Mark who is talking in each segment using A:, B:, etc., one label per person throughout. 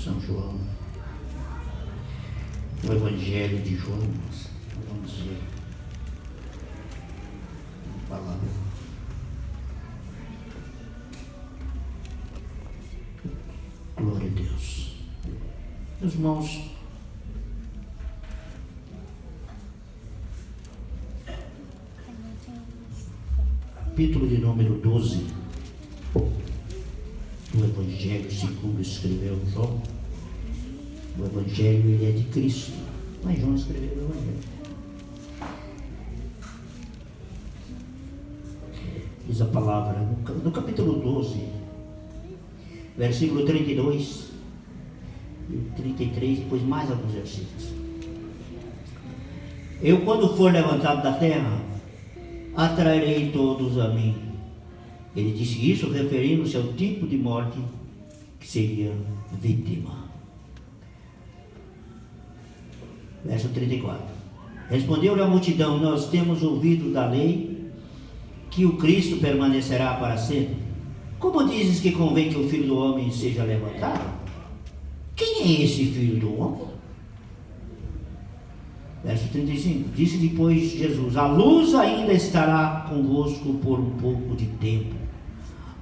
A: São João, o Evangelho de João, vamos ver a palavra. Glória a Deus. Meus irmãos, capítulo de número 12 do Evangelho segundo escreveu João. O Evangelho ele é de Cristo, mas João escreveu o Evangelho. Diz a palavra no capítulo 12, versículo 32 e 33, depois mais alguns versículos. Eu, quando for levantado da terra, atrairei todos a mim. Ele disse isso referindo-se ao tipo de morte que seria vítima. Verso 34. Respondeu-lhe a multidão: nós temos ouvido da lei que o Cristo permanecerá para sempre. Como dizes que convém que o Filho do Homem seja levantado? Quem é esse Filho do Homem? Verso 35. Disse depois Jesus: a luz ainda estará convosco por um pouco de tempo.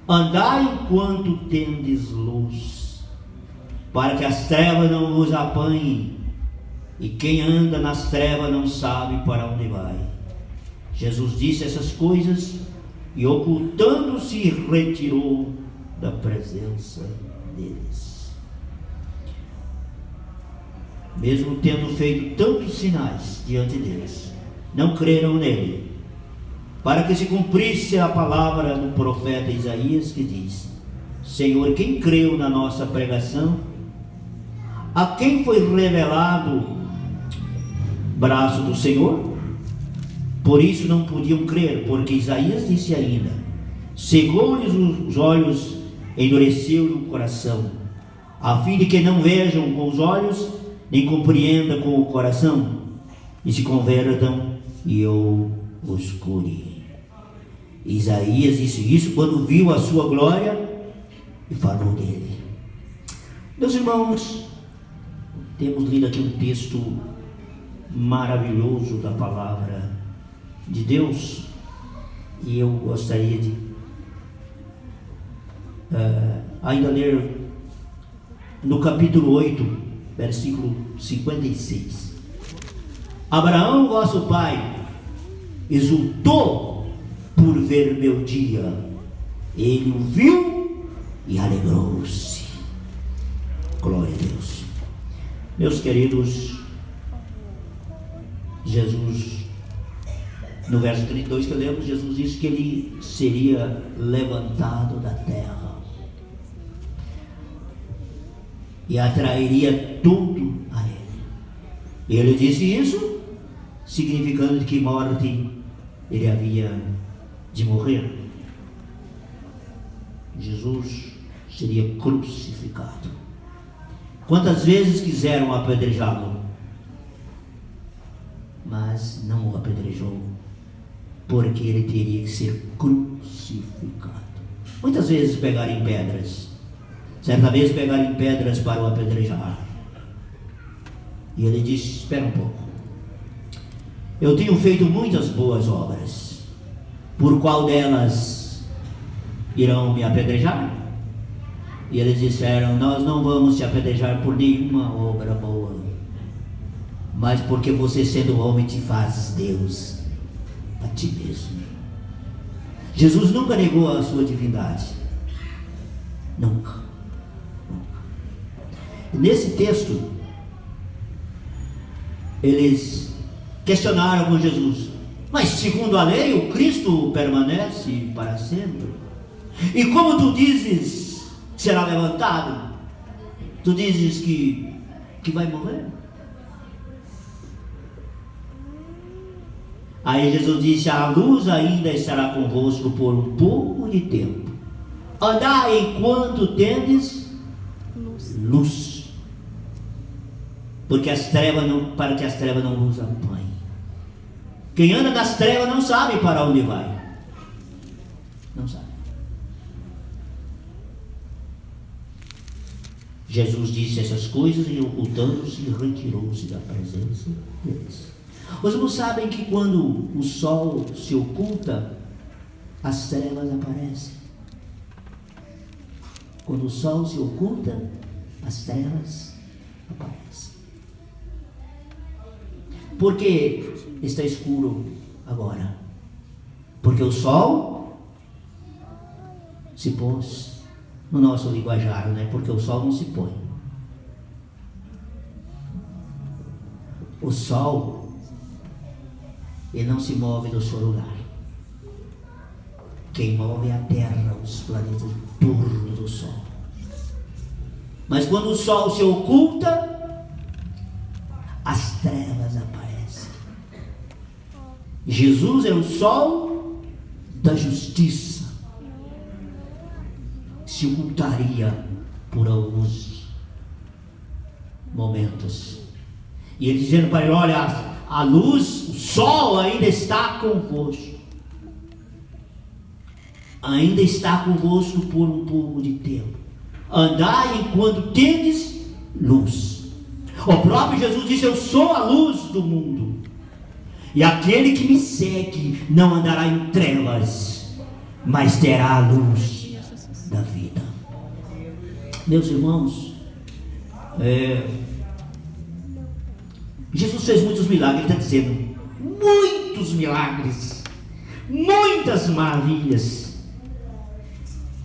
A: Andai enquanto tendes luz, para que as trevas não vos apanhem, e quem anda nas trevas não sabe para onde vai. Jesus disse essas coisas e, ocultando-se, retirou da presença deles. Mesmo tendo feito tantos sinais diante deles, não creram nele, para que se cumprisse a palavra do profeta Isaías, que diz: Senhor, quem creu na nossa pregação? A quem foi revelado o braço do Senhor? Por isso não podiam crer, porque Isaías disse ainda: cegou-lhes os olhos, endureceu-lhe o coração, a fim de que não vejam com os olhos, nem compreendam com o coração, e se convertam e eu os cure. Isaías disse isso quando viu a sua glória e falou dele. Meus irmãos, temos lido aqui um texto maravilhoso da palavra de Deus, e eu gostaria de ainda ler no capítulo 8, versículo 56. Abraão, vosso pai, exultou por ver meu dia, ele o viu e alegrou-se. Glória a Deus. Meus queridos, Jesus, no verso 32 que eu lembro, Jesus disse que ele seria levantado da terra e atrairia tudo a ele. Ele disse isso significando de que morte ele havia de morrer. Jesus seria crucificado. Quantas vezes quiseram apedrejá-lo, mas não o apedrejou, porque ele teria que ser crucificado. Muitas vezes pegaram em pedras, certa vez pegaram em pedras para o apedrejar, e ele disse: espera um pouco, eu tenho feito muitas boas obras, por qual delas irão me apedrejar? E eles disseram: nós não vamos te apedrejar por nenhuma obra boa, mas porque você, sendo homem, te fazes Deus a ti mesmo. Jesus nunca negou a sua divindade, nunca. Nesse texto, eles questionaram com Jesus: mas segundo a lei, o Cristo permanece para sempre, e como tu dizes será levantado? Tu dizes que vai morrer? Aí Jesus disse: a luz ainda estará convosco por um pouco de tempo. Andai enquanto tendes luz, porque as trevas não, para que as trevas não vos apanhem. Quem anda nas trevas não sabe para onde vai. Não sabe. Jesus disse essas coisas e, ocultando-se, retirou-se da presença deles. Os irmãos sabem que quando o sol se oculta, as trevas aparecem. Quando o sol se oculta, as trevas aparecem. Por que está escuro agora? Porque o sol se pôs. No nosso linguajar, né? Porque o sol não se põe. O sol, ele não se move do seu lugar. Quem move é a Terra, os planetas em torno do sol. Mas quando o sol se oculta, as trevas aparecem. Jesus é o sol da justiça. Se ocultaria por alguns momentos. E ele dizendo para ele: olha, a luz, o sol ainda está convosco. Ainda está convosco por um pouco de tempo. Andai enquanto tendes luz. O próprio Jesus disse: eu sou a luz do mundo. E aquele que me segue não andará em trevas, mas terá a luz da vida. Meus irmãos, Jesus fez muitos milagres. Ele está dizendo: muitos milagres, muitas maravilhas.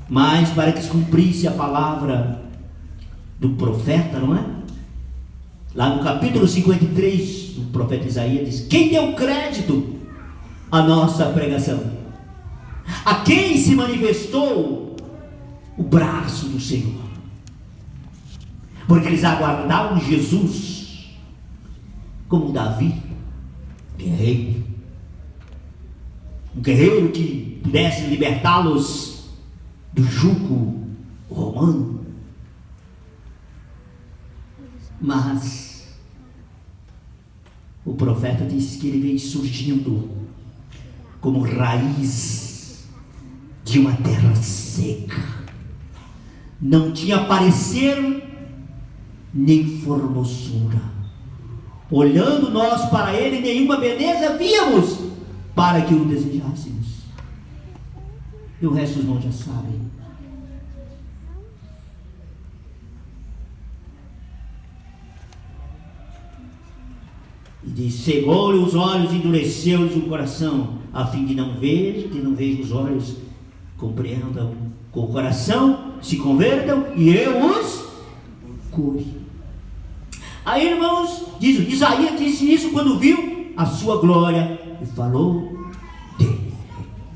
A: Mas para que se cumprisse a palavra do profeta, não é? Lá no capítulo 53 do profeta Isaías diz: quem deu crédito à nossa pregação? A quem se manifestou o braço do Senhor? Porque eles aguardavam Jesus como Davi, guerreiro, um guerreiro que pudesse libertá-los do jugo romano. Mas o profeta disse que ele veio surgindo como raiz de uma terra seca. Não tinha parecer nem formosura. Olhando nós para ele, nenhuma beleza víamos para que o desejássemos. E o resto os irmãos já sabem. E diz: cegou-lhe os olhos, endureceu-lhes o coração, a fim de não ver, que não vejam os olhos, compreendam com o coração, se convertam e eu os cure. Aí, irmãos, Isaías disse isso quando viu a sua glória e falou dele.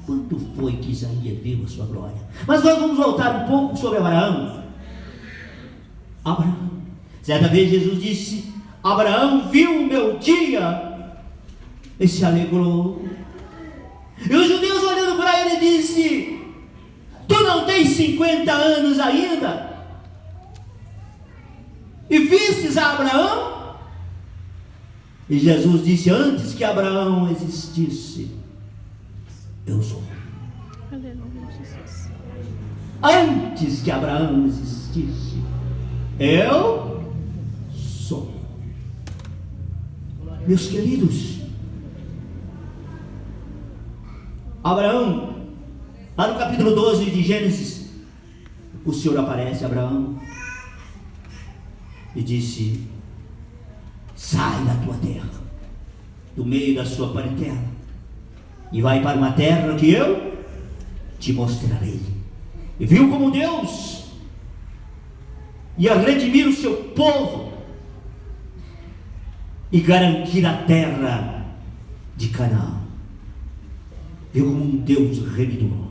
A: Quando foi que Isaías viu a sua glória? Mas nós vamos voltar um pouco sobre Abraão. Abraão, certa vez Jesus disse: Abraão viu o meu dia e se alegrou. E os judeus olhando para ele disse: tu não tens 50 anos ainda? E vistes a Abraão? E Jesus disse: antes que Abraão existisse, eu sou. Antes que Abraão existisse, eu sou. Meus queridos, Abraão, lá no capítulo 12 de Gênesis, o Senhor aparece a Abraão e disse: sai da tua terra, do meio da sua parentela, e vai para uma terra que eu te mostrarei. E viu como Deus ia redimir o seu povo e garantir a terra de Canaã. Viu como um Deus remidor.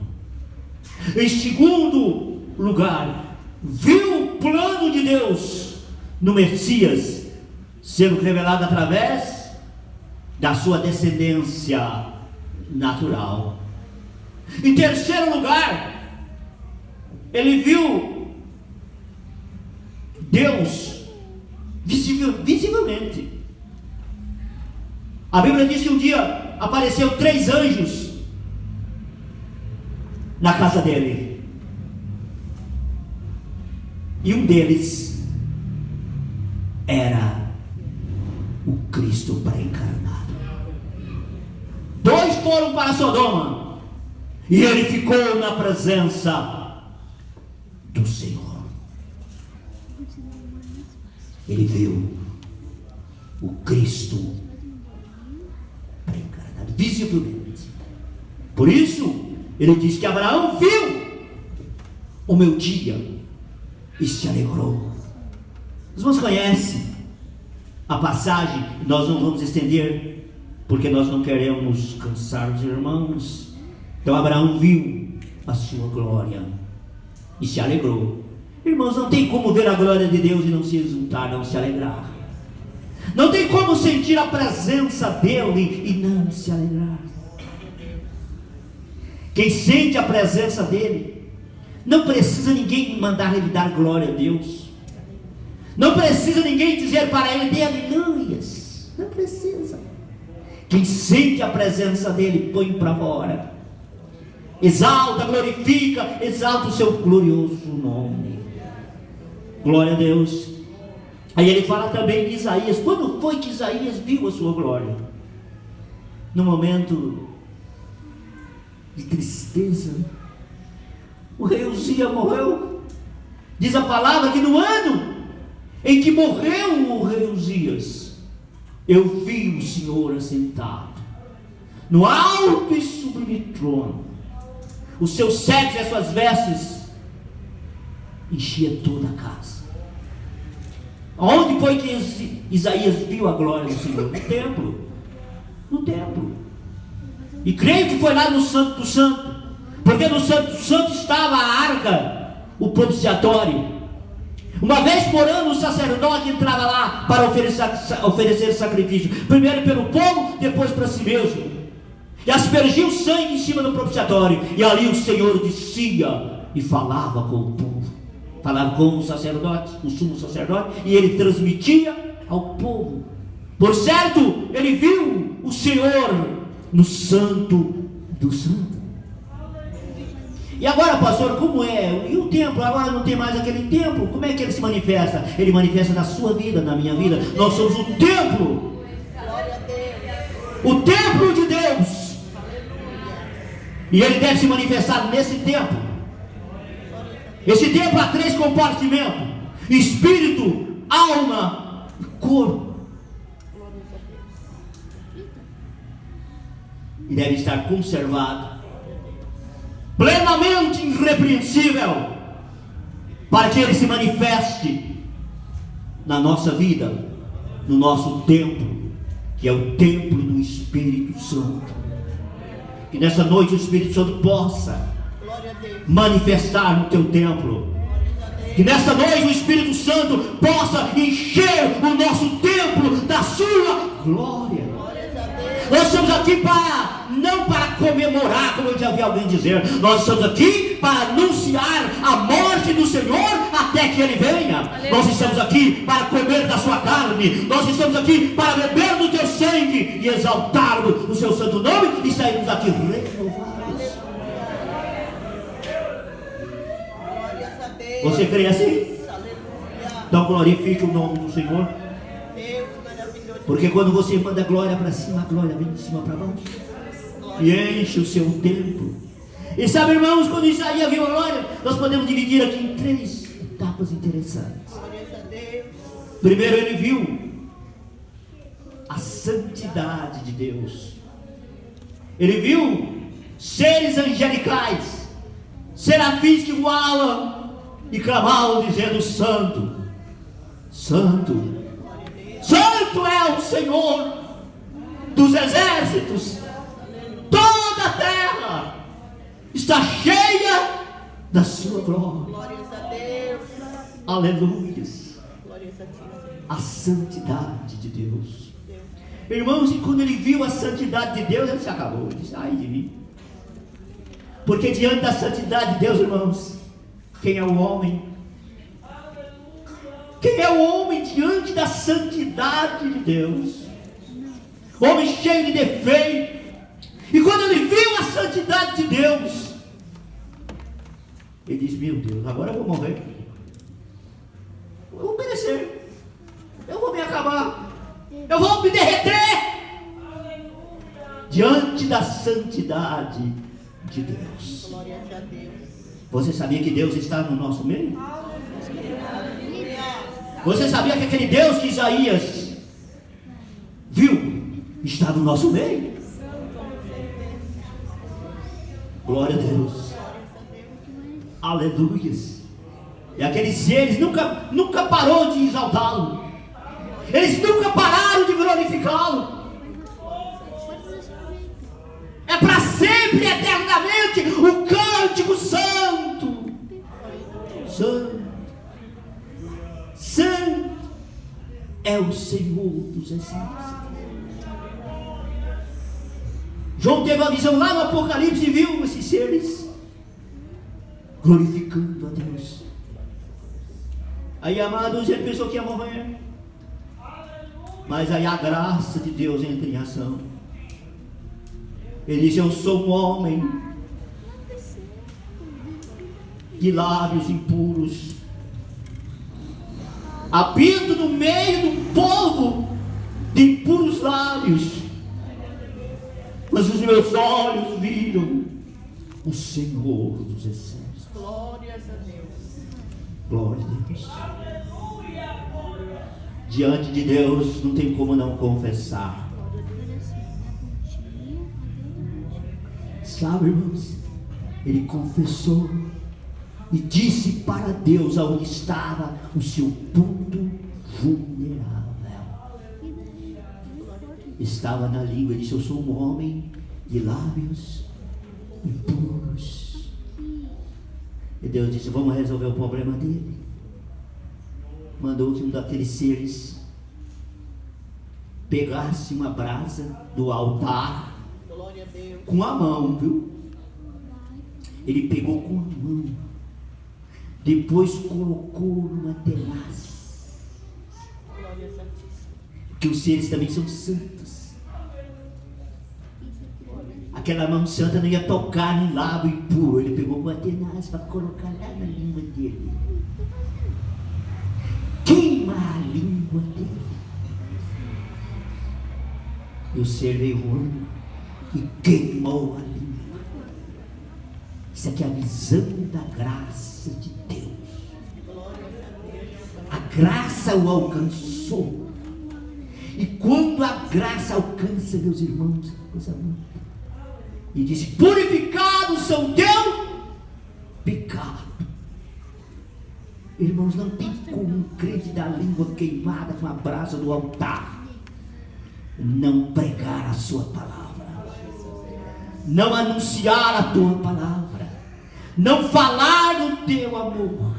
A: Em segundo lugar, viu o plano de Deus no Messias sendo revelado através da sua descendência natural. Em terceiro lugar, ele viu Deus visivelmente. A Bíblia diz que um dia apareceu 3 anjos na casa dele, e um deles era o Cristo pré-encarnado. 2 foram para Sodoma e ele ficou na presença do Senhor. Ele viu o Cristo pré-encarnado, visivelmente. Por isso, ele diz que Abraão viu o meu dia e se alegrou. Os irmãos conhecem a passagem, nós não vamos estender, porque nós não queremos cansar os irmãos. Então Abraão viu a sua glória e se alegrou. Irmãos, não tem como ver a glória de Deus e não se exultar, não se alegrar. Não tem como sentir a presença dele e não se alegrar. Quem sente a presença dele, não precisa ninguém mandar ele dar glória a Deus. Não precisa ninguém dizer para ele, dê aleluias. Não precisa. Quem sente a presença dele, põe para fora. Exalta, glorifica, exalta o seu glorioso nome. Glória a Deus. Aí ele fala também de Isaías. Quando foi que Isaías viu a sua glória? No momento de tristeza. O rei Uzias morreu. Diz a palavra que no ano em que morreu o rei Uzias, eu vi o Senhor assentado no alto e sublime trono. Os seus cetros e as suas vestes enchia toda a casa. Onde foi que Isaías viu a glória do Senhor? No templo. No templo. E creio que foi lá no Santo do Santo, porque no Santo do Santo estava a arca, o propiciatório. Uma vez por ano o sacerdote entrava lá para oferecer sacrifício, primeiro pelo povo, depois para si mesmo, e aspergia o sangue em cima do propiciatório, e ali o Senhor descia e falava com o povo, falava com o sacerdote, o sumo sacerdote, e ele transmitia ao povo. Por certo, ele viu o Senhor no Santo do Santo. E agora, pastor, como é? E o templo? Agora não tem mais aquele templo. Como é que ele se manifesta? Ele manifesta na sua vida, na minha vida. Nós somos o templo. O templo de Deus. E ele deve se manifestar nesse templo. Esse templo há 3 compartimentos: espírito, alma e corpo. E deve estar conservado, plenamente irrepreensível, para que ele se manifeste na nossa vida, no nosso templo, que é o templo do Espírito Santo. Que nessa noite o Espírito Santo possa manifestar no teu templo. Que nessa noite o Espírito Santo possa encher o nosso templo da sua glória. Nós estamos aqui não para comemorar, como eu já vi alguém dizer. Nós estamos aqui para anunciar a morte do Senhor até que Ele venha. Aleluia. Nós estamos aqui para comer da sua carne. Nós estamos aqui para beber do teu sangue e exaltar o seu santo nome e sairmos daqui renovados. Você crê assim? Então glorifique o nome do Senhor. Porque quando você manda glória para cima, a glória vem de cima para baixo e enche o seu templo. E sabe, irmãos, quando Isaías viu a glória, nós podemos dividir aqui em 3 etapas interessantes. Primeiro, ele viu a santidade de Deus. Ele viu seres angelicais, serafins que voavam e clamavam dizendo: Santo, Santo, Santo é o Senhor dos exércitos. Toda a terra está cheia da sua glória. Glórias a Deus. Aleluia. A santidade de Deus. Irmãos, e quando ele viu a santidade de Deus, ele se acabou. Ele disse: ai de mim. Porque diante da santidade de Deus, irmãos, quem é o homem? Quem é o homem diante da santidade de Deus? Homem cheio de defeito. E quando ele viu a santidade de Deus, ele disse: meu Deus, agora eu vou morrer. Eu vou perecer. Eu vou Eu vou me derreter diante da santidade de Deus. Você sabia que Deus está no nosso meio? Você sabia que aquele Deus que Isaías viu está no nosso meio? Glória a Deus. Aleluias. E aqueles seres nunca parou de exaltá-lo. Eles nunca pararam de glorificá-lo. É para sempre, eternamente, o cântico santo. Santo. Santo é o Senhor dos exércitos. João teve uma visão lá no Apocalipse e viu esses seres glorificando a Deus. Aí, amados, ele pensou que ia morrer. Mas aí a graça de Deus entra em ação. Ele disse: eu sou um homem de lábios impuros. Habito no meio do povo de impuros lábios. Mas os meus olhos viram o Senhor dos exércitos.
B: Glórias a Deus.
A: Glória a Deus. Diante de Deus não tem como não confessar. Sabe, irmãos? Ele confessou e disse para Deus aonde estava o seu ponto vulnerável. Estava na língua. Ele disse: eu sou um homem de lábios impuros. E Deus disse: vamos resolver o problema dele. Mandou que um daqueles seres pegasse uma brasa do altar com a mão, viu? Ele pegou com a mão, depois colocou numa tenaz, porque os seres também são santos. Aquela mão santa não ia tocar no lábio impuro. Ele pegou com a tenaz para colocar lá na língua dele. Queima a língua dele. E o ser veio voando e queimou a língua. Isso aqui é a visão da graça de Deus. A graça o alcançou. E quando a graça alcança, meus irmãos, coisa muito. E disse: purificados são teu pecado. Irmãos, não tem como um crente da língua queimada com a brasa do altar não pregar a sua palavra, não anunciar a tua palavra, não falar do teu amor.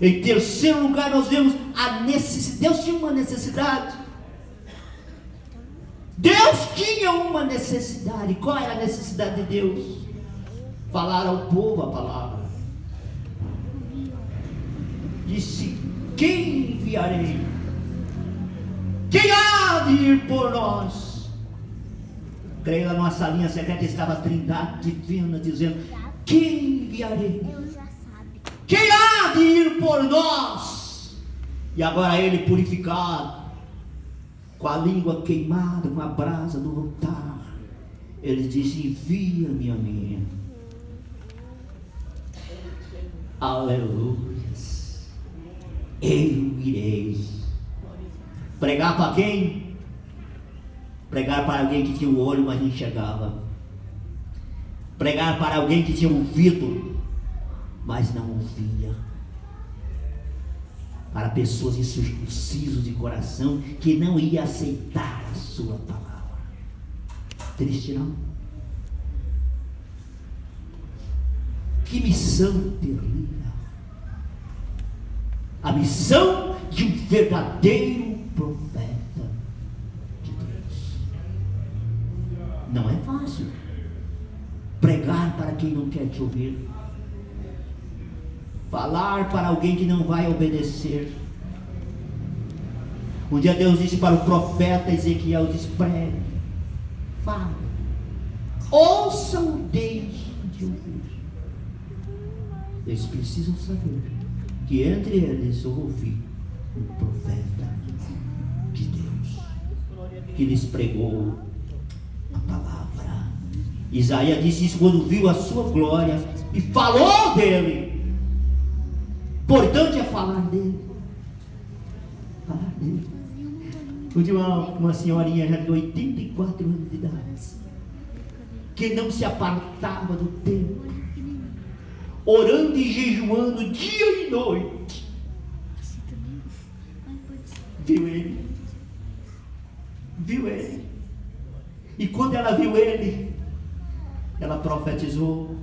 A: Em terceiro lugar, nós vemos a necessidade. Deus tinha uma necessidade. Deus tinha uma necessidade. Qual era a necessidade de Deus? Falar ao povo a palavra. Disse: quem enviarei? Quem há de ir por nós? Creio lá numa salinha secreta estava a Trindade divina dizendo: quem enviarei? Quem há de ir por nós? E agora ele purificado, com a língua queimada, com a brasa do altar, ele disse: envia-me a mim. Aleluia. Eu irei. Pregar para quem? Pregar para alguém que tinha o olho, mas não enxergava. Pregar para alguém que tinha ouvido, mas não ouvia. Para pessoas incircuncisas de coração, que não ia aceitar a sua palavra. Triste, não? Que missão terrível. A missão de um verdadeiro profeta de Deus. Não é fácil pregar para quem não quer te ouvir, falar para alguém que não vai obedecer. Um dia Deus disse para o profeta Ezequiel: diz, pregue, fale, ouçam, deixem de ouvir. Eles precisam saber que entre eles houve um profeta de Deus. que lhes pregou a palavra. Isaías disse isso quando viu a sua glória e falou dele. Importante é falar dele. Falar dele. Eu tinha uma senhorinha já de 84 anos de idade, que não se apartava do templo, orando e jejuando dia e noite. Viu ele. E quando ela viu ele, ela profetizou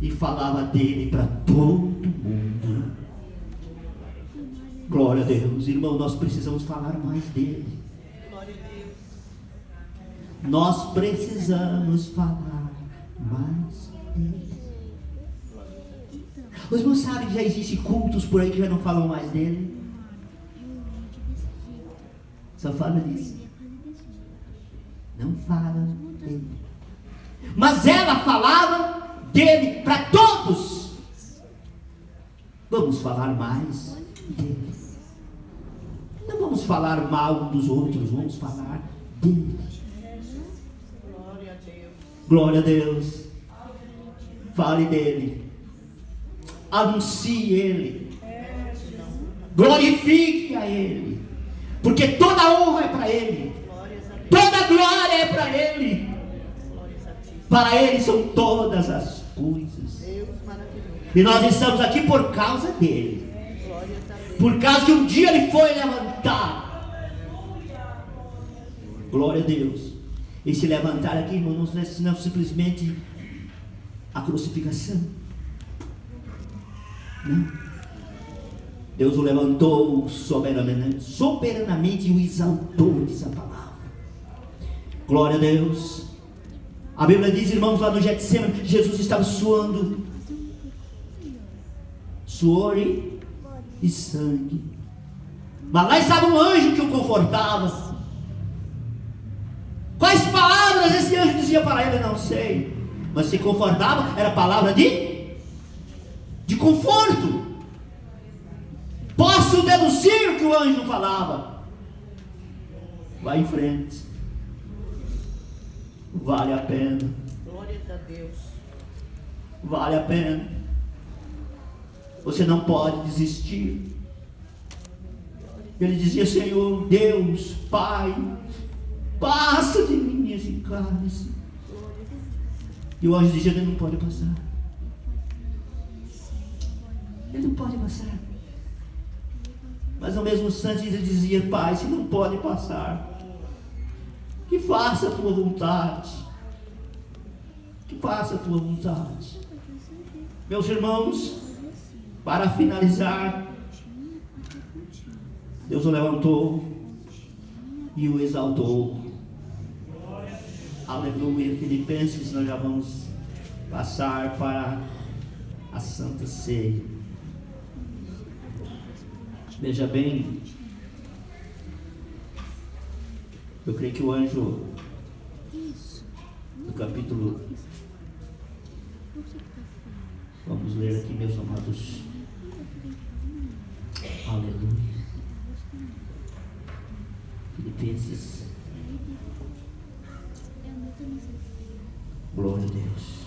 A: e falava dele para todo mundo. Glória a Deus. Irmão, nós precisamos falar mais dele. Nós precisamos falar mais dele. Os irmãos sabem que já existem cultos por aí que já não falam mais dele? Só fala disso. Não falam dele. Mas ela falava dele para todos. Vamos falar mais dele. Não vamos falar mal dos outros, vamos falar dele. Glória a Deus. Fale dele. Anuncie ele. Glorifique a ele. Porque toda honra é para ele. Toda glória é para ele. Para ele são todas as coisas. E nós estamos aqui por causa dele. Por causa que um dia ele foi levantado. Glória a Deus. E se levantar aqui, irmão, não é simplesmente a crucificação. Não. Deus o levantou soberanamente e o exaltou, diz a palavra. Glória a Deus. A Bíblia diz, irmãos, lá no Getsemane, que Jesus estava suando suor e sangue. Mas lá estava um anjo que o confortava. Quais palavras esse anjo dizia para ele? Não sei. Mas se confortava, era palavra de conforto. Posso deduzir o que o anjo falava. Vai em frente. Vale a pena.
B: Glória a Deus.
A: Vale a pena. Você não pode desistir. Ele dizia, Senhor, Deus, Pai, passa de mim esse cálice. E o anjo dizia, ele não pode passar. Ele não pode passar. Mas ao mesmo instante ele dizia, Pai, se não pode passar, que faça a tua vontade. Que faça a tua vontade. Meus irmãos, para finalizar, Deus o levantou e o exaltou. Aleluia. Filipenses, nós já vamos passar para a Santa Ceia. Veja bem, eu creio que o anjo do capítulo, vamos ler aqui, meus amados. Aleluia. Filipenses. Glória a Deus.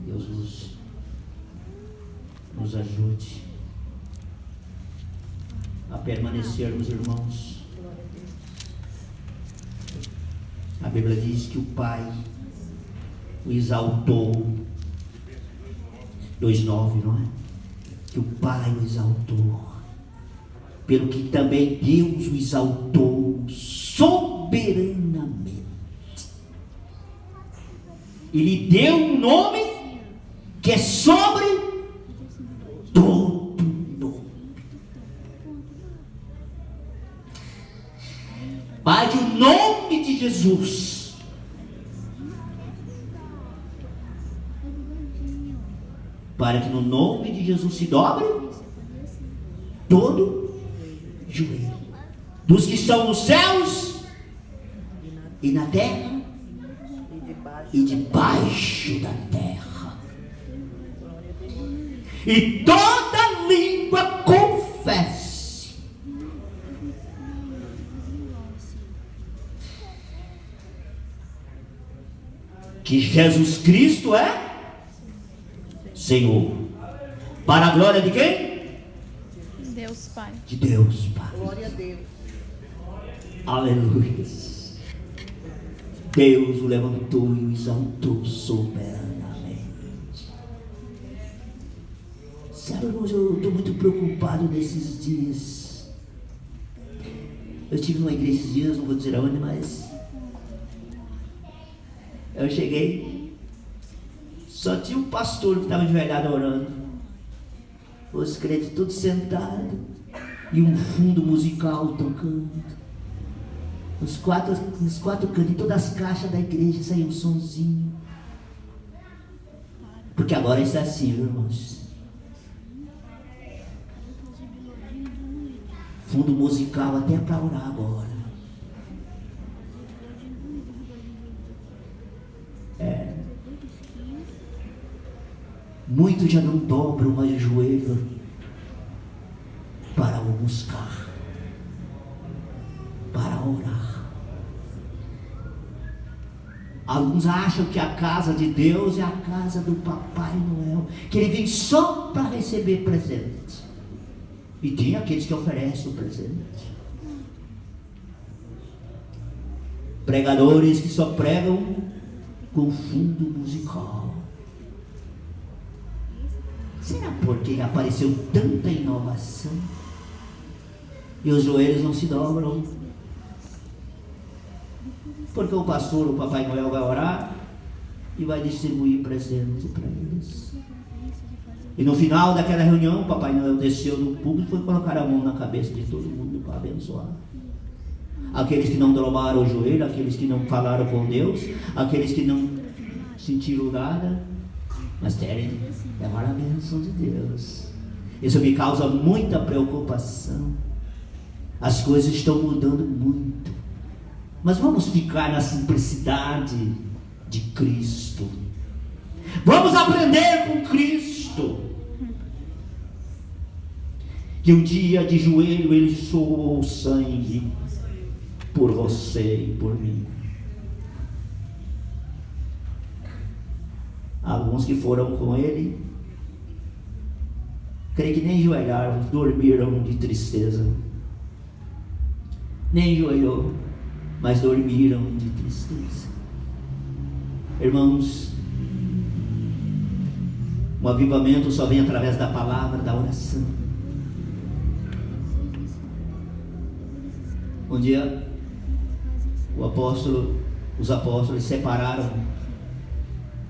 A: Deus nos ajude a permanecermos, irmãos. A Bíblia diz que o Pai o exaltou. 2:9, não é? Que o Pai o exaltou, pelo que também Deus o exaltou soberanamente. Ele deu um nome que é sobre todo nome, para que o nome de Jesus para que no nome de Jesus se dobre todo joelho, dos que estão nos céus e na terra e debaixo da terra, e toda língua confesse que Jesus Cristo é Senhor. Para a glória de quem?
B: Deus Pai.
A: De Deus Pai.
C: Glória a Deus.
A: Aleluia. Deus o levantou e o exaltou soberanamente. Sabe, irmãos, eu estou muito preocupado nesses dias. Eu estive numa igreja esses dias, não vou dizer aonde, mas eu cheguei, só tinha um pastor que estava ajoelhado orando, os crentes todos sentados e um fundo musical tocando. Os quatro cantos, todas as caixas da igreja saiu um sonzinho. Porque agora está assim, irmãos. Fundo musical até para orar agora. Muitos já não dobram mais o joelho para o buscar, para orar. Alguns acham que a casa de Deus é a casa do Papai Noel, que ele vem só para receber presente. E tem aqueles que oferecem o presente. Pregadores que só pregam com fundo musical. Será porque apareceu tanta inovação e os joelhos não se dobram? Porque o pastor, o Papai Noel, vai orar e vai distribuir presente para eles. E no final daquela reunião, o Papai Noel desceu do público e foi colocar a mão na cabeça de todo mundo para abençoar. Aqueles que não dobraram o joelho, aqueles que não falaram com Deus, aqueles que não sentiram nada, mas querem levar a bênção de Deus. Isso me causa muita preocupação. As coisas estão mudando muito. Mas vamos ficar na simplicidade de Cristo. Vamos aprender com Cristo. Que um dia de joelho ele suou sangue por você e por mim. Alguns que foram com ele, creio que nem enjoelharam, dormiram de tristeza. Nem enjoelhou, mas dormiram de tristeza. Irmãos, o avivamento só vem através da palavra, da oração. Um dia, os apóstolos separaram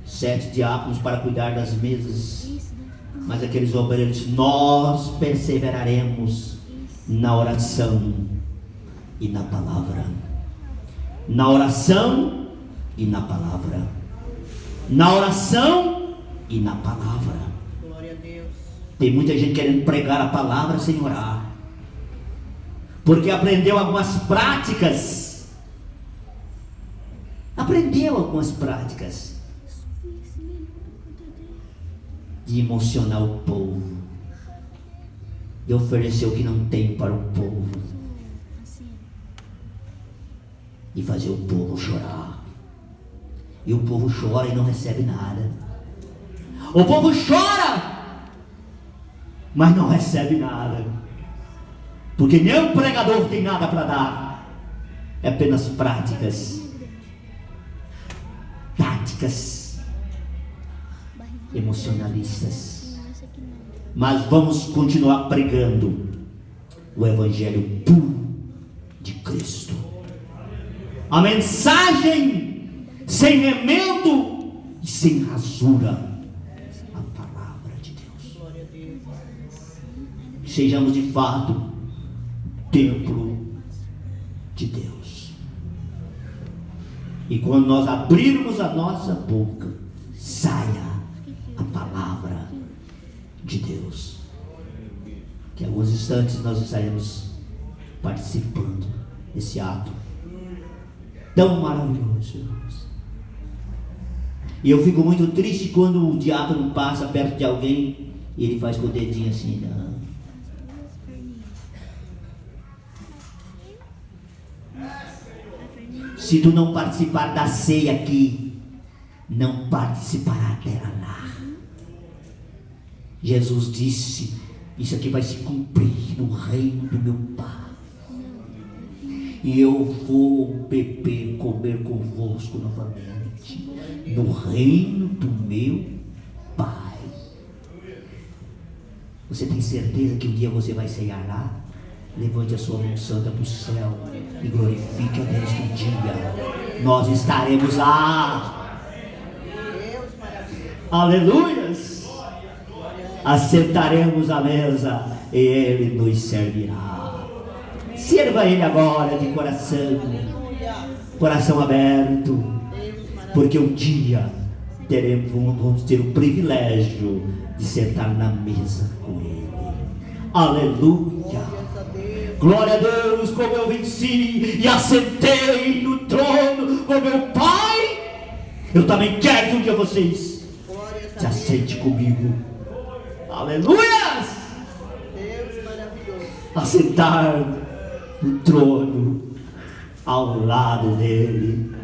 A: 7 diáconos para cuidar das mesas. Mas aqueles obreiros, nós perseveraremos na oração e na palavra. Na oração e na palavra. Na oração e na palavra.
C: Glória a Deus.
A: Tem muita gente querendo pregar a palavra sem orar, porque aprendeu algumas práticas. De emocionar o povo, de oferecer o que não tem para o povo, e fazer o povo chorar. E o povo chora e não recebe nada. O povo chora, mas não recebe nada, porque nem o pregador tem nada para dar. É apenas práticas, táticas emocionalistas. Mas vamos continuar pregando o evangelho puro de Cristo, a mensagem sem remendo e sem rasura, a palavra de Deus.
C: Glória a Deus.
A: Que sejamos de fato templo de Deus, e quando nós abrirmos a nossa boca, saia a palavra de Deus. Que em alguns instantes nós estaremos participando desse ato tão maravilhoso, irmãos. E eu fico muito triste quando o diácono passa perto de alguém e ele faz com o dedinho assim, não. Se tu não participar da ceia aqui, não participará dela lá. Jesus disse: isso aqui vai se cumprir no reino do meu Pai. E eu vou beber, comer convosco novamente no reino do meu Pai. Você tem certeza que um dia você vai ceiar lá? Levante a sua mão santa para o céu e glorifique a Deus que um dia nós estaremos lá. Aleluias! Assentaremos à mesa e Ele nos servirá. Sirva Ele agora de coração aberto, porque um dia vamos ter o privilégio de sentar na mesa com Ele. Aleluia! Glória a Deus, como eu venci e assentei no trono com meu Pai. Eu também quero que um dia vocês se assentem comigo. Aleluias!
C: Deus maravilhoso.
A: Assentar no trono ao lado dele.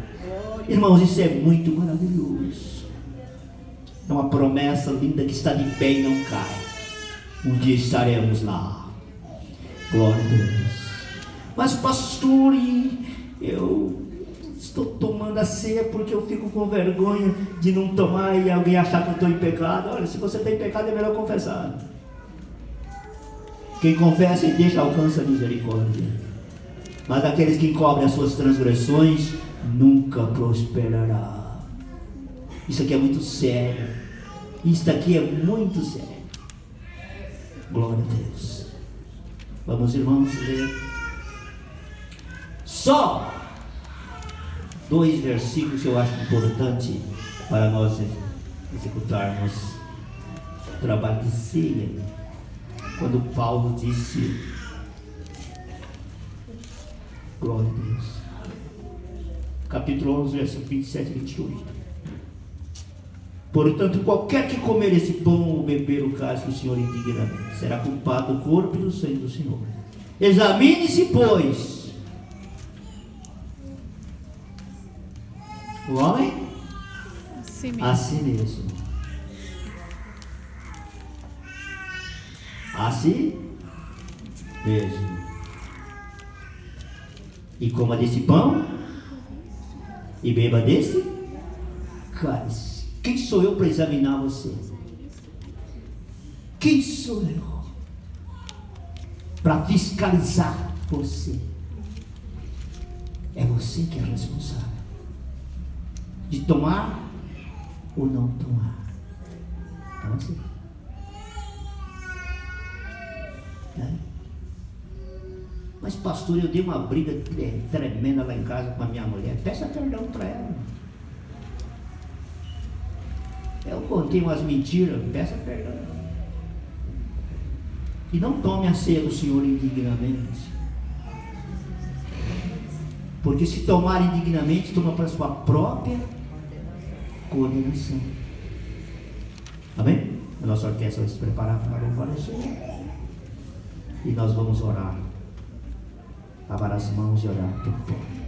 A: Irmãos, isso é muito maravilhoso. É uma promessa linda que está de pé e não cai. Um dia estaremos lá. Glória a Deus. Mas pastor, eu estou tomando a ceia porque eu fico com vergonha de não tomar e alguém achar que eu estou em pecado. Olha, se você está em pecado é melhor confessar. Quem confessa e deixa alcança a misericórdia. Mas aqueles que encobrem as suas transgressões nunca prosperará. Isso aqui é muito sério. Isso aqui é muito sério. Glória a Deus. Vamos, irmãos, ler só 2 versículos que eu acho importante para nós executarmos o trabalho de ceia. Quando Paulo disse, glória a Deus, capítulo 11, versículo 27 e 28. Portanto, qualquer que comer esse pão ou beber o cálice do Senhor indignamente será culpado do corpo e do sangue do Senhor. Examine-se, pois, o homem a si mesmo. A si mesmo. E coma desse pão e beba desse cálice. Quem sou eu para examinar você? Quem sou eu para fiscalizar você? É você que é responsável de tomar ou não tomar. É você. É. Mas pastor, eu dei uma briga tremenda lá em casa com a minha mulher. Peça perdão para ela. Eu contei umas mentiras, peça perdão. E não tome a ceia do Senhor indignamente. Porque se tomar indignamente, toma para a sua própria condenação. Amém? A nossa orquestra vai se preparar para louvar o Senhor. E nós vamos orar. Lavar as mãos e orar pelo povo.